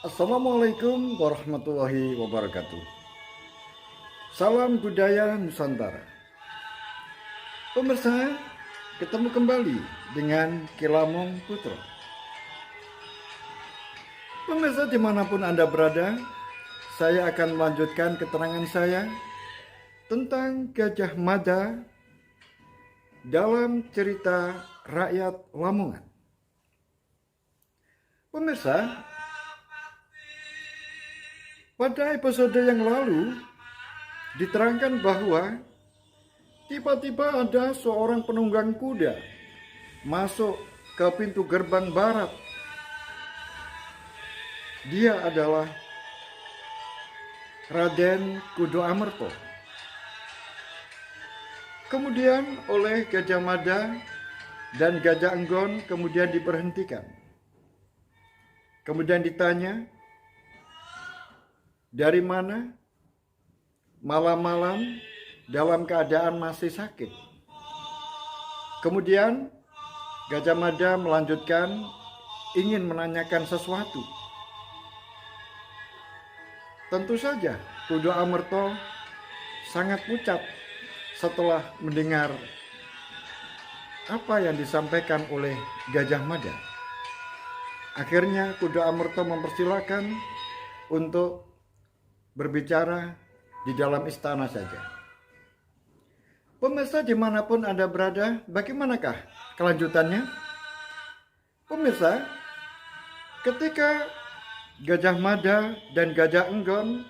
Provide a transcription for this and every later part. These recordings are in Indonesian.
Assalamualaikum warahmatullahi wabarakatuh. Salam budaya Nusantara. Pemirsa, ketemu kembali dengan Kilamong Putra. Pemirsa dimanapun Anda berada, saya akan melanjutkan keterangan saya tentang Gajah Mada dalam cerita rakyat Lamongan. Pemirsa, pada episode yang lalu diterangkan bahwa tiba-tiba ada seorang penunggang kuda masuk ke pintu gerbang barat. Dia adalah Raden Kudo Amerto. Kemudian oleh Gajah Mada dan Gajah Enggon kemudian diberhentikan. Kemudian ditanya, dari mana? Malam-malam dalam keadaan masih sakit. Kemudian Gajah Mada melanjutkan ingin menanyakan sesuatu. Tentu saja Kudo Amerto sangat pucat setelah mendengar apa yang disampaikan oleh Gajah Mada. Akhirnya Kudo Amerto mempersilahkan untuk berbicara di dalam istana saja. Pemirsa dimanapun Anda berada, bagaimanakah kelanjutannya? Pemirsa, ketika Gajah Mada dan Gajah Enggon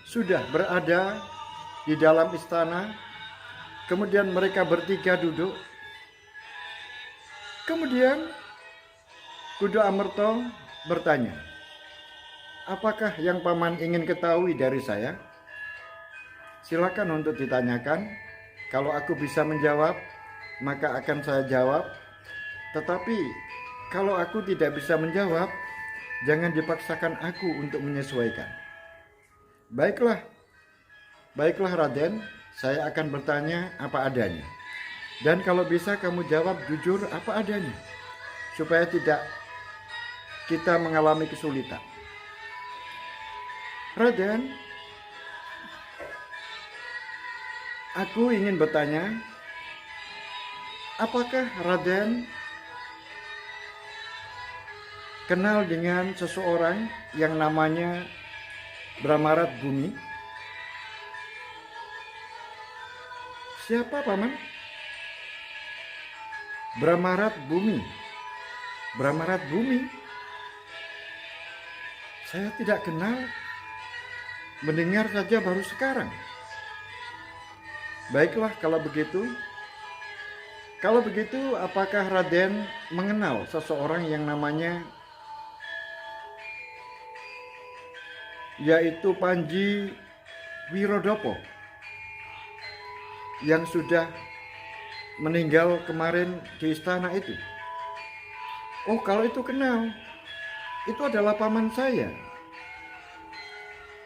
sudah berada di dalam istana, kemudian mereka bertiga duduk. Kemudian Kudo Amerto bertanya, apakah yang paman ingin ketahui dari saya? Silakan untuk ditanyakan. Kalau aku bisa menjawab, maka akan saya jawab. Tetapi kalau aku tidak bisa menjawab, jangan dipaksakan aku untuk menyesuaikan. Baiklah, Raden, saya akan bertanya apa adanya. Dan kalau bisa kamu jawab jujur apa adanya, supaya tidak kita mengalami kesulitan. Raden, aku ingin bertanya, apakah Raden kenal dengan seseorang yang namanya Bramarat Bumi? Siapa, paman? Bramarat Bumi. Bramarat Bumi? Saya tidak kenal. Mendengar saja baru sekarang. Baiklah kalau begitu. Kalau begitu, apakah Raden mengenal seseorang yang namanya yaitu Panji Wirodopo yang sudah meninggal kemarin di istana itu? Oh, kalau itu kenal. Itu adalah paman saya.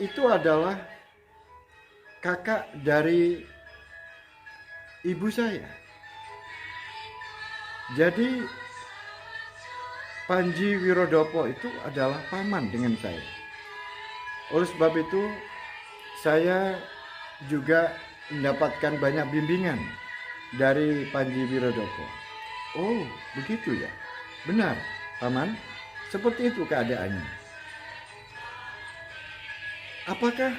Itu adalah kakak dari ibu saya. Jadi Panji Wirodopo itu adalah paman dengan saya. Oleh sebab itu saya juga mendapatkan banyak bimbingan dari Panji Wirodopo. Oh, begitu ya. Benar, paman. Seperti itu keadaannya. Apakah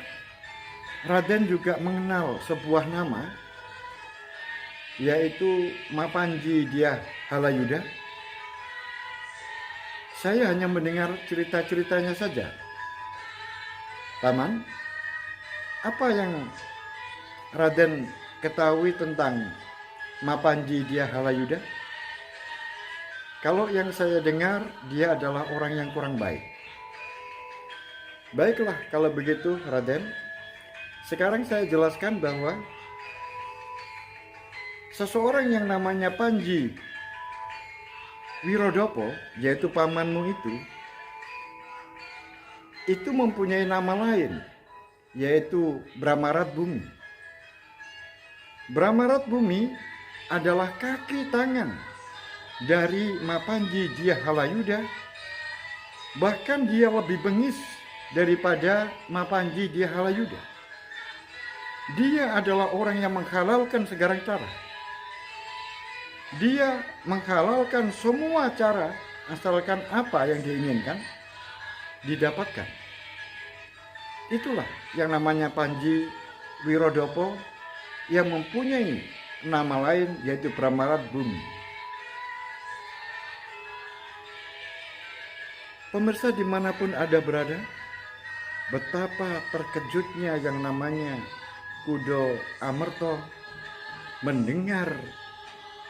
Raden juga mengenal sebuah nama, yaitu Mapanji Dia Halayuda? Saya hanya mendengar cerita-ceritanya saja. Paman, apa yang Raden ketahui tentang Mapanji Dia Halayuda? Kalau yang saya dengar, dia adalah orang yang kurang baik. Baiklah, kalau begitu Raden, sekarang saya jelaskan bahwa seseorang yang namanya Panji Wirodopo, yaitu pamanmu itu mempunyai nama lain, yaitu Bramarat Bumi. Bramarat Bumi adalah kaki tangan dari Mapanji Dia Halayuda Bahkan dia lebih bengis daripada Mapanji di Halayuda. Dia adalah orang yang menghalalkan segala cara. Dia menghalalkan semua cara asalkan apa yang diinginkan didapatkan. Itulah yang namanya Panji Wirodopo yang mempunyai nama lain yaitu Brahmarat Bumi. Pemirsa dimanapun Anda berada, betapa terkejutnya yang namanya Kudo Amerto mendengar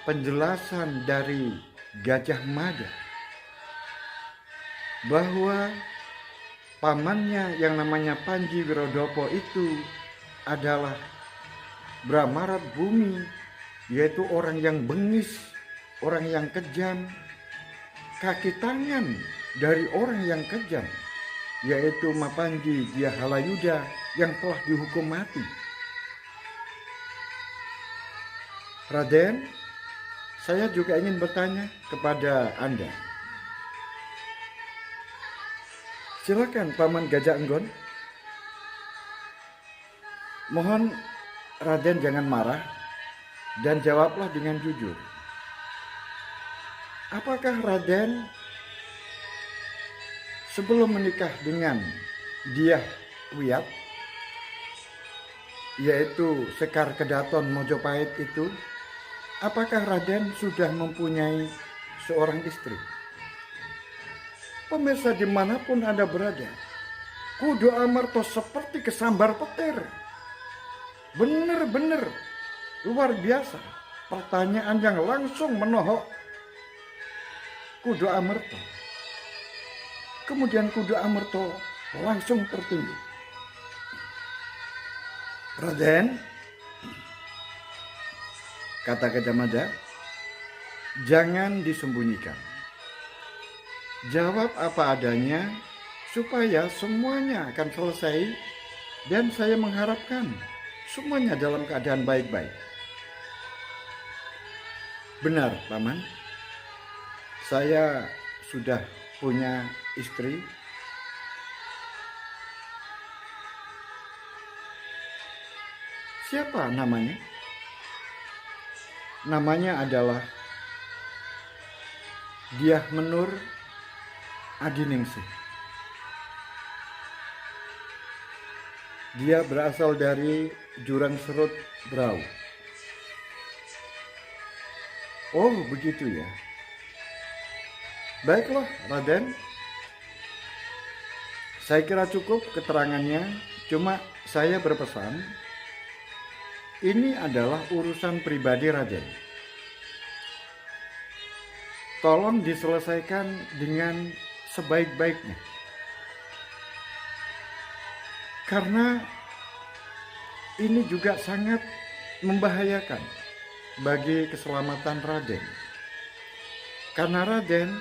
penjelasan dari Gajah Mada bahwa pamannya yang namanya Panji Wirodopo itu adalah Brahmarat Bumi, yaitu orang yang bengis, orang yang kejam, kaki tangan dari orang yang kejam, yaitu Mapanji Dia Halayuda yang telah dihukum mati. Raden, saya juga ingin bertanya kepada Anda. Silakan Paman Gajah Enggon. Mohon Raden jangan marah dan jawablah dengan jujur. Apakah Raden sebelum menikah dengan Dyah Wiyat, yaitu Sekar Kedaton Mojopahit itu, apakah Raden sudah mempunyai seorang istri? Pemirsa dimanapun Anda berada, Kudo Amerto seperti kesambar petir. Benar-benar luar biasa. Pertanyaan yang langsung menohok Kudo Amerto. Kemudian Kudo Amerto langsung tertunduk. Raden, kata Gajah Mada, jangan disembunyikan. Jawab apa adanya supaya semuanya akan selesai dan saya mengharapkan semuanya dalam keadaan baik-baik. Benar, Paman. Saya sudah punya istri. Siapa namanya? Namanya adalah Dyah Menur Adiningsih. Dia berasal dari Jurang Serut Brau. Oh, begitu ya. Baiklah, Raden. Saya kira cukup keterangannya. Cuma saya berpesan, ini adalah urusan pribadi Raden. Tolong diselesaikan dengan sebaik-baiknya. Karena ini juga sangat membahayakan bagi keselamatan Raden. Karena Raden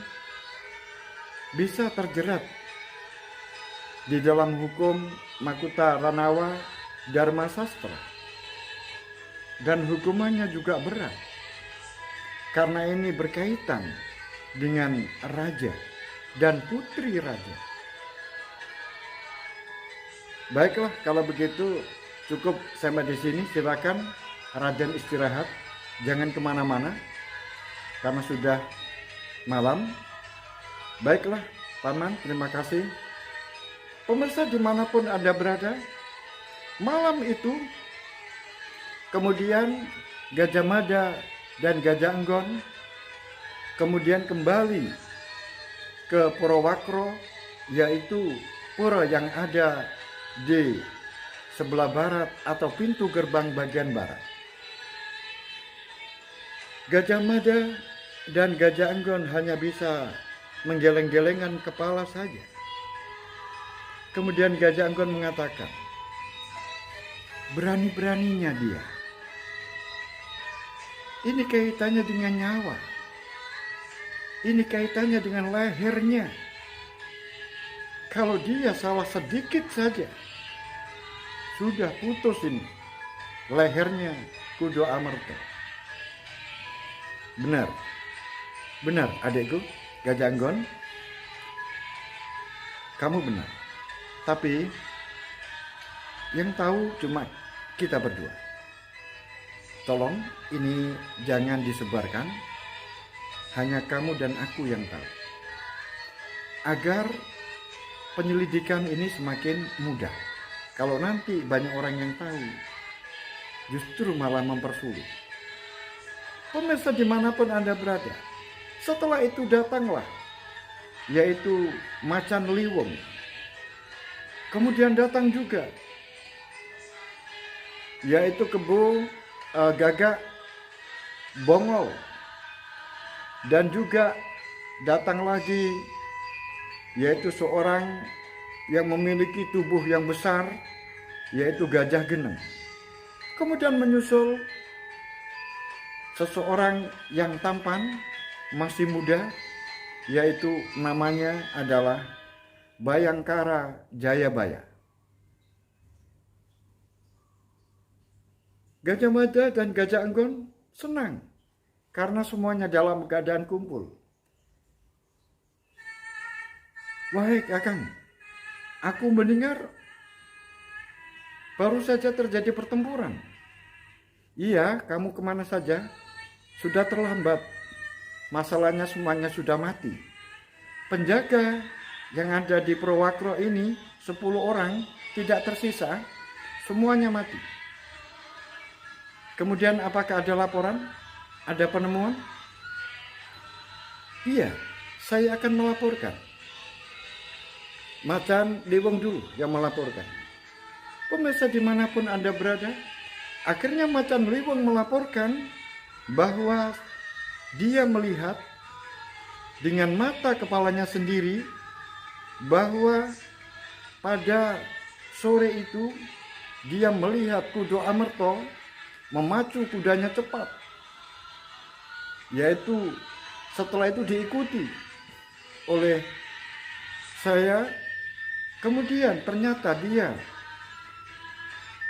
bisa terjerat di dalam hukum Makuta Ranawa Dharma Sastra. Dan hukumannya juga berat. Karena ini berkaitan dengan raja dan putri raja. Baiklah, kalau begitu cukup sampai di sini. Silakan Raden istirahat, jangan kemana-mana karena sudah malam. Baiklah, Paman, terima kasih. Pemirsa dimanapun Anda berada, malam itu kemudian Gajah Mada dan Gajah Enggon kemudian kembali ke Purowakro, yaitu pura yang ada di sebelah barat atau pintu gerbang bagian barat. Gajah Mada dan Gajah Enggon hanya bisa menggeleng-gelengkan kepala saja. Kemudian Gajah Enggon mengatakan, berani-beraninya dia. Ini kaitannya dengan nyawa. Ini kaitannya dengan lehernya. Kalau dia salah sedikit saja, sudah putus ini lehernya Kudo Amerto. Benar adikku Gajah Enggon. kamu benar. Tapi yang tahu cuma kita berdua. Tolong ini jangan disebarkan, hanya kamu dan aku yang tahu. Agar penyelidikan ini semakin mudah. Kalau nanti banyak orang yang tahu, justru malah mempersulit. Pemirsa dimanapun Anda berada, setelah itu datanglah, yaitu Macan Liwong. Kemudian datang juga, yaitu Kebo Gagak Bongol. Dan juga datang lagi, yaitu seorang yang memiliki tubuh yang besar, yaitu Gajah Geneng. Kemudian menyusul seseorang yang tampan, masih muda, yaitu namanya adalah Bayangkara Jayabaya. Gajah Mada dan Gajah Enggon senang karena semuanya dalam keadaan kumpul. Wahai Kakang, aku mendengar baru saja terjadi pertempuran. Iya, kamu kemana saja? Sudah terlambat. Masalahnya semuanya sudah mati. Penjaga yang ada di Purwakro ini 10 orang tidak tersisa, semuanya mati. Kemudian apakah ada laporan? Ada penemuan? Iya, saya akan melaporkan. Macan Liwong dulu yang melaporkan. Pemirsa dimanapun Anda berada, akhirnya Macan Liwong melaporkan bahwa dia melihat dengan mata kepalanya sendiri bahwa pada sore itu dia melihat Kudo Amerto memacu kudanya cepat, yaitu setelah itu diikuti oleh saya. Kemudian ternyata dia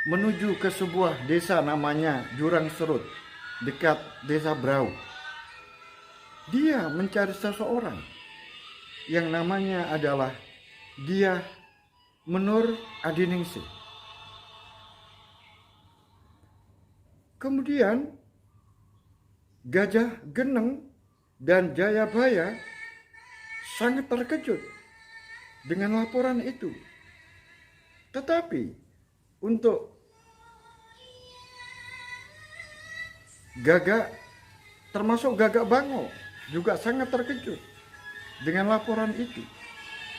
menuju ke sebuah desa namanya Jurang Serut, dekat desa Brau. Dia mencari seseorang yang namanya adalah Dyah Menur Adiningsih. Kemudian Gajah Geneng dan Jayabaya sangat terkejut dengan laporan itu. Tetapi untuk Gagak, termasuk Gagak Bangol, juga sangat terkejut dengan laporan itu.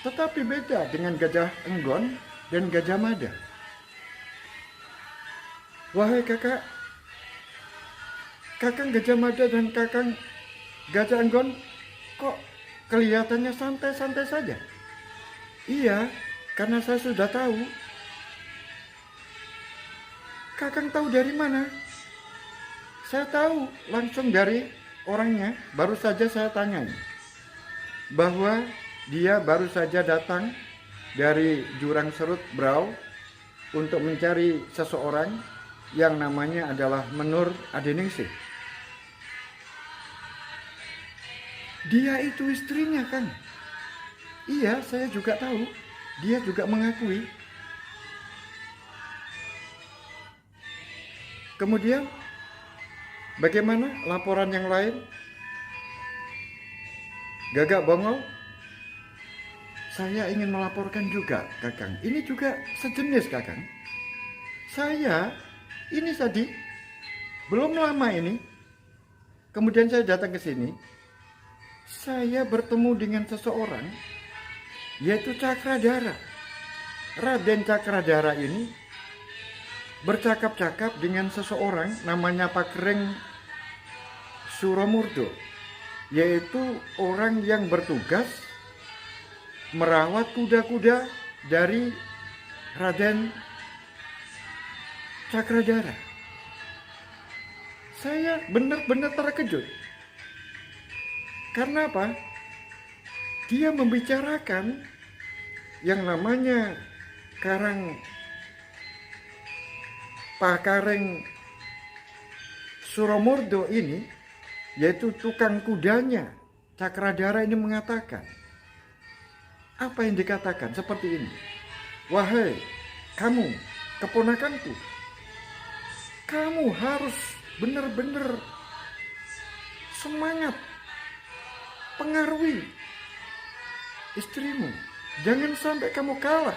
Tetapi beda dengan Gajah Enggon dan Gajah Mada. Wahai kakak, Kakang Gajah Mada dan Kakang Gajah Enggon kok kelihatannya santai-santai saja? Iya, karena saya sudah tahu. Kakang tahu dari mana? Saya tahu langsung dari orangnya. Baru saja saya tanyai bahwa dia baru saja datang dari Jurang Serut Brau untuk mencari seseorang yang namanya adalah Menur Adiningsih. Dia itu istrinya, Kang. Iya, saya juga tahu. Dia juga mengakui. Kemudian bagaimana laporan yang lain? Gagak Bongol, saya ingin melaporkan juga, Kakang. Ini juga sejenis, Kakang. Saya ini tadi belum lama ini, kemudian saya datang ke sini. Saya bertemu dengan seseorang, yaitu Cakradhara. Raden Cakradhara ini bercakap-cakap dengan seseorang namanya Pakereng Suramurdo, yaitu orang yang bertugas merawat kuda-kuda dari Raden Cakradhara. Saya benar-benar terkejut. Karena apa? Dia membicarakan yang namanya Pakereng Suramurdo ini, yaitu tukang kudanya Cakradhara ini, mengatakan Apa yang dikatakan seperti ini? Wahai kamu, keponakanku, kamu harus benar-benar semangat, pengaruhi istrimu. Jangan sampai kamu kalah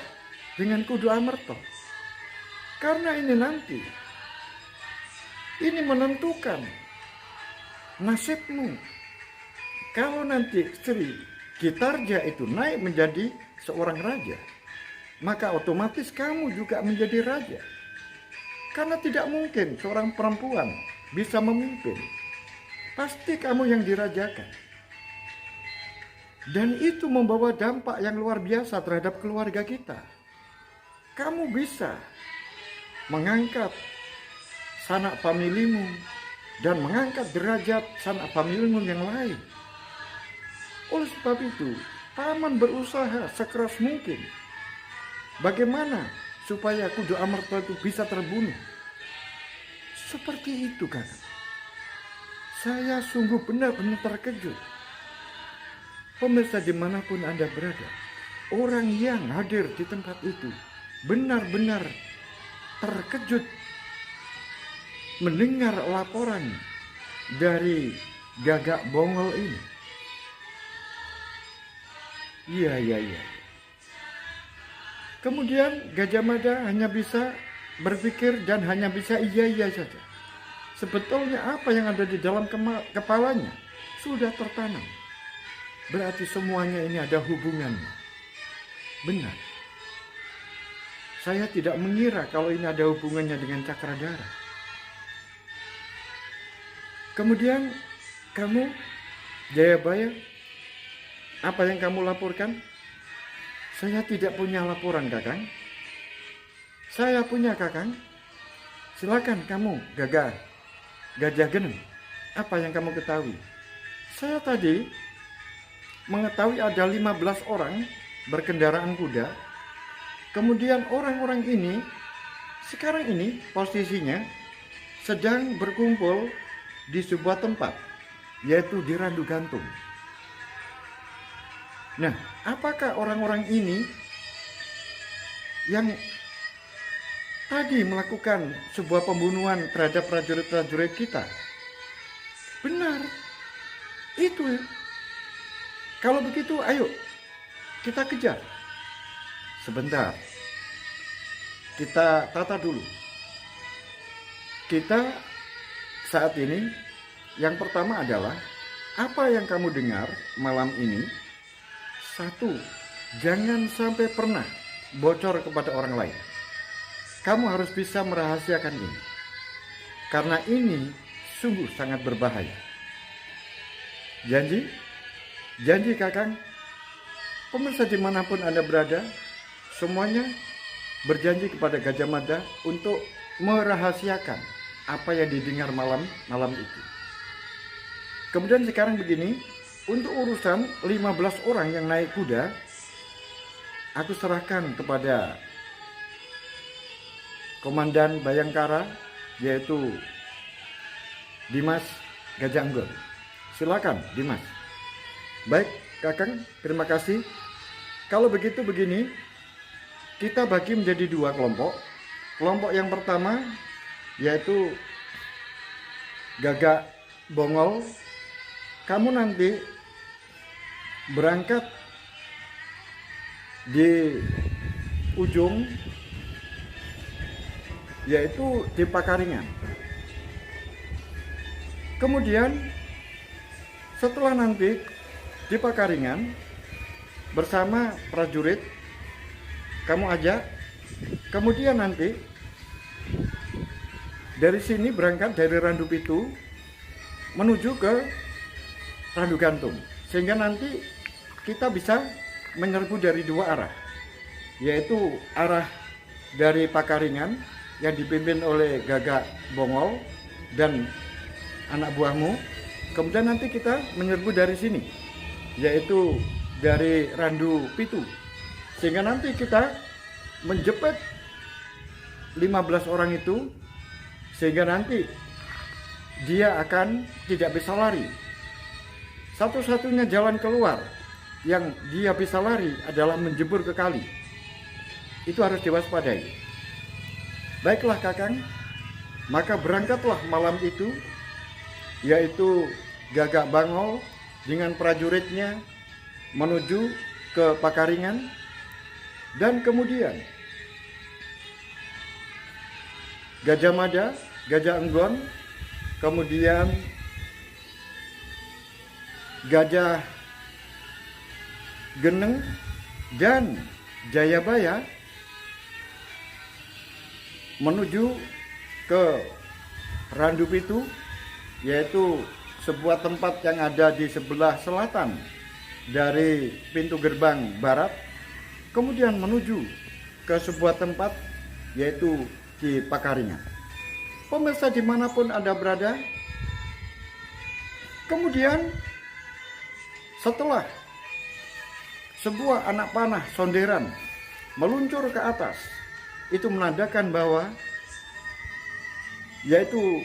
dengan kudu amerto. Karena ini nanti, ini menentukan nasibmu. Kalau nanti istri Gitarja itu naik menjadi seorang raja, maka otomatis kamu juga menjadi raja. Karena tidak mungkin seorang perempuan bisa memimpin. Pasti kamu yang dirajakan. Dan itu membawa dampak yang luar biasa terhadap keluarga kita. Kamu bisa mengangkat sanak familimu dan mengangkat derajat sanak familimu yang lain. Oleh sebab itu, paman berusaha sekeras mungkin bagaimana supaya kudu amerto itu bisa terbunuh. Seperti itu, kan? Saya sungguh benar-benar terkejut. Pemirsa dimanapun Anda berada, orang yang hadir di tempat itu benar-benar terkejut mendengar laporan dari Gagak Bongol ini. Iya. Kemudian Gajah Mada hanya bisa berpikir dan hanya bisa iya saja. Sebetulnya apa yang ada di dalam kepalanya sudah tertanam. Berarti semuanya ini ada hubungannya. Benar. Saya tidak mengira kalau ini ada hubungannya dengan Cakradhara. Kemudian kamu, Jayabaya, apa yang kamu laporkan? Saya tidak punya laporan, Kakang. Saya punya, Kakang. Silakan kamu, Gajah Geneng. Apa yang kamu ketahui? Saya tadi mengetahui ada 15 orang berkendaraan kuda. Kemudian orang-orang ini sekarang ini posisinya sedang berkumpul di sebuah tempat, yaitu di Randu Gantung. Nah, apakah orang-orang ini yang tadi melakukan sebuah pembunuhan terhadap prajurit-prajurit kita? Benar, itu. Kalau begitu, ayo kita kejar. Sebentar, kita tata dulu. Kita saat ini, yang pertama adalah apa yang kamu dengar malam ini. Satu, jangan sampai pernah bocor kepada orang lain. Kamu harus bisa merahasiakan ini. Karena ini sungguh sangat berbahaya. Janji? Janji, Kakang? Pemirsa dimanapun Anda berada, semuanya berjanji kepada Gajah Mada untuk merahasiakan apa yang didengar malam itu. Kemudian sekarang begini, untuk urusan 15 orang yang naik kuda, aku serahkan kepada Komandan Bayangkara, yaitu Dimas Gajah Anggor. Silakan, Dimas. Baik, Kakang, terima kasih. Kalau begitu begini, kita bagi menjadi 2 kelompok. Kelompok yang pertama yaitu Gagak Bongol. Kamu nanti berangkat di ujung, yaitu di Pakaringan. Kemudian setelah nanti di Pakaringan bersama prajurit kamu ajak, kemudian nanti dari sini berangkat dari Randu Pitu menuju ke Randu Gantung, sehingga nanti kita bisa menyerbu dari 2 arah, yaitu arah dari Pakaringan yang dipimpin oleh Gagak Bongol dan anak buahmu. Kemudian nanti kita menyerbu dari sini, yaitu dari Randu Pitu, sehingga nanti kita menjepit 15 orang itu, sehingga nanti dia akan tidak bisa lari. Satu-satunya jalan keluar yang dia bisa lari adalah menjebur ke kali. Itu harus diwaspadai. Baiklah Kakang, maka berangkatlah malam itu, yaitu Gagak Bangol dengan prajuritnya menuju ke Pakaringan. Dan kemudian Gajah Mada, Gajah Enggon, kemudian Gajah Geneng dan Jayabaya menuju ke Randupitu, yaitu sebuah tempat yang ada di sebelah selatan dari pintu gerbang barat, kemudian menuju ke sebuah tempat yaitu di Pakaringan. Pemirsa dimanapun Anda berada, kemudian setelah sebuah anak panah sonderan meluncur ke atas, itu menandakan bahwa yaitu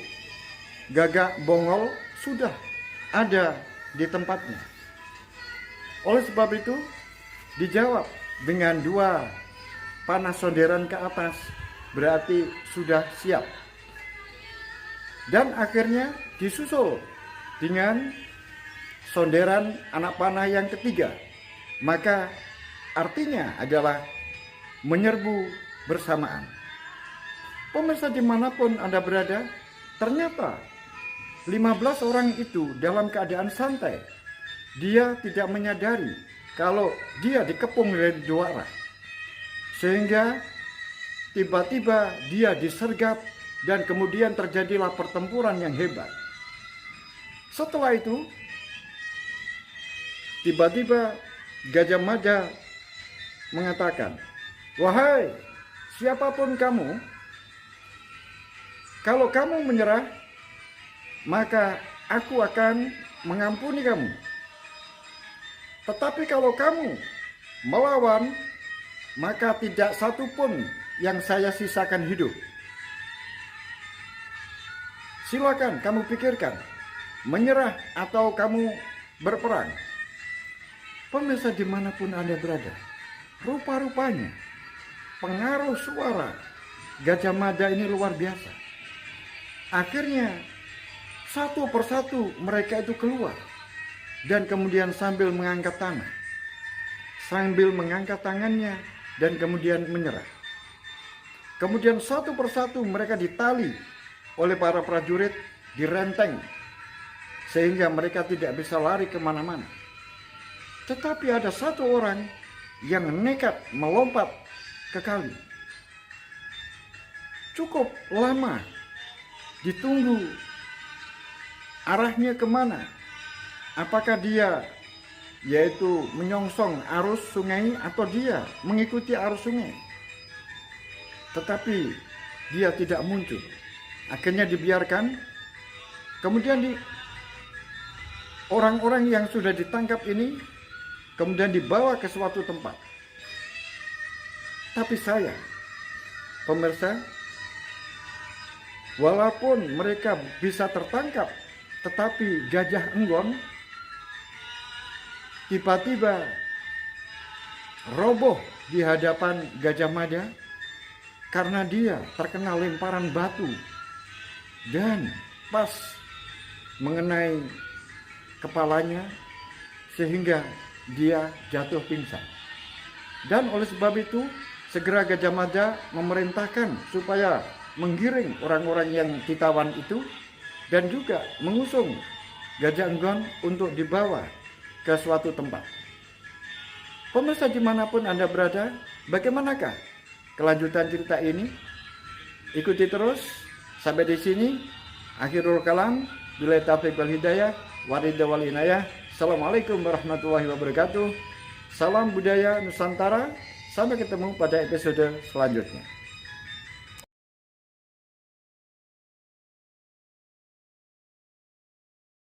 Gagak Bongol sudah ada di tempatnya. Oleh sebab itu dijawab dengan 2 panah sonderan ke atas, berarti sudah siap. Dan akhirnya disusul dengan sonderan anak panah yang ketiga. Maka artinya adalah menyerbu bersamaan. Pemirsa dimanapun Anda berada, ternyata 15 orang itu dalam keadaan santai. Dia tidak menyadari kalau dia dikepung dari 2 arah. Sehingga tiba-tiba dia disergap dan kemudian terjadilah pertempuran yang hebat. Setelah itu, tiba-tiba Gajah Mada mengatakan, "Wahai siapapun kamu, kalau kamu menyerah, maka aku akan mengampuni kamu. Tetapi kalau kamu melawan, maka tidak satu pun yang saya sisakan hidup. Silakan kamu pikirkan, menyerah atau kamu berperang." Pemirsa dimanapun Anda berada, rupa-rupanya pengaruh suara Gajah Mada ini luar biasa. Akhirnya satu persatu mereka itu keluar dan kemudian sambil mengangkat tangan, sambil mengangkat tangannya dan kemudian menyerah. Kemudian satu persatu mereka ditali oleh para prajurit, direnteng sehingga mereka tidak bisa lari kemana-mana. Tetapi ada satu orang yang nekat melompat ke kali. Cukup lama ditunggu arahnya kemana. Apakah dia yaitu menyongsong arus sungai atau dia mengikuti arus sungai. Tetapi dia tidak muncul. Akhirnya dibiarkan. Kemudian orang-orang yang sudah ditangkap ini kemudian dibawa ke suatu tempat. Tapi sayang, pemirsa, walaupun mereka bisa tertangkap, tetapi Gajah Enggon tiba-tiba roboh di hadapan Gajah Mada karena dia terkena lemparan batu dan pas mengenai kepalanya sehingga dia jatuh pingsan. Dan oleh sebab itu segera Gajah Mada memerintahkan supaya menggiring orang-orang yang ditawan itu dan juga mengusung Gajah Enggon untuk dibawa ke suatu tempat. Pemirsa dimanapun Anda berada, bagaimanakah kelanjutan cerita ini? Ikuti terus sampai di sini. Akhirul kalam, billahi taufiq wal hidayah, waridha wal inayah. Assalamualaikum warahmatullahi wabarakatuh. Salam budaya Nusantara. Sampai ketemu pada episode selanjutnya.